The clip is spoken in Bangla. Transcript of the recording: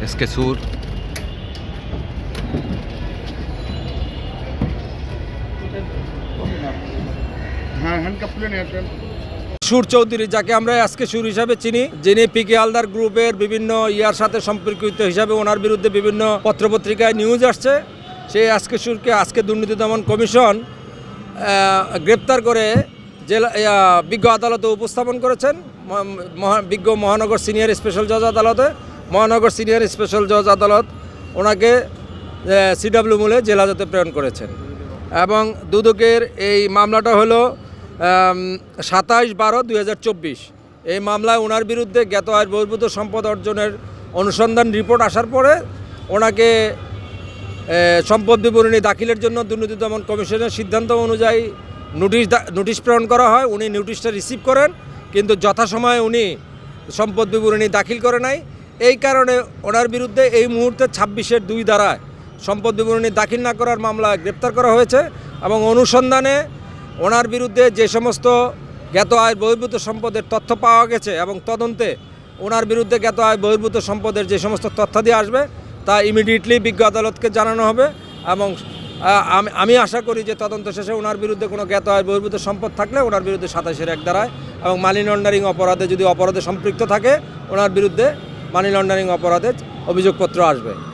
এসকে সুর সুর চৌধুরী, যাকে আমরা আজকে সুর হিসাবে চিনি, যিনি পিকে হালদার গ্রুপের বিভিন্ন ইয়ার সাথে সম্পর্কিত হিসাবে ওনার বিরুদ্ধে বিভিন্ন পত্রপত্রিকায় নিউজ আসছে। সেই আজকে সুরকে আজকে দুর্নীতি দমন কমিশন গ্রেপ্তার করে জেলা বিজ্ঞ আদালতে উপস্থাপন করেছেন। বিজ্ঞ মহানগর সিনিয়র স্পেশাল জজ আদালতে। মহানগর সিনিয়র স্পেশাল জজ আদালত ওনাকে সিডাব্লিউ মূলে জেলা হাজতে প্রেরণ করেছেন। এবং দুদকের এই মামলাটা হলো 27/12/2024। এই মামলায় ওনার বিরুদ্ধে জ্ঞাত আয়ের বহির্ভূত সম্পদ অর্জনের অনুসন্ধান রিপোর্ট আসার পরে ওনাকে সম্পদ বিবরণী দাখিলের জন্য দুর্নীতি দমন কমিশনের সিদ্ধান্ত অনুযায়ী নোটিশ প্রেরণ করা হয়। উনি নোটিশটা রিসিভ করেন, কিন্তু যথাসময়ে উনি সম্পদ বিবরণী দাখিল করে নাই। এই কারণে ওনার বিরুদ্ধে এই মুহূর্তে 26(2) ধারায় সম্পদ বিবরণী দাখিল না করার মামলায় গ্রেপ্তার করা হয়েছে। এবং অনুসন্ধানে ওনার বিরুদ্ধে যে সমস্ত জ্ঞাত আয় বহির্ভূত সম্পদের তথ্য পাওয়া গেছে এবং তদন্তে ওনার বিরুদ্ধে জ্ঞাত আয় বহির্ভূত সম্পদের যে সমস্ত তথ্যাদি আসবে তা ইমিডিয়েটলি বিজ্ঞ আদালতকে জানানো হবে। এবং আমি আশা করি যে তদন্ত শেষে ওনার বিরুদ্ধে কোনো জ্ঞাত আয় বহির্ভূত সম্পদ থাকলে ওনার বিরুদ্ধে 27(1) ধারায় এবং মানি লন্ডারিং অপরাধে যদি অপরাধে সম্পৃক্ত থাকে ওনার বিরুদ্ধে মানি লন্ডারিং অপরাধে অভিযোগপত্র আসবে।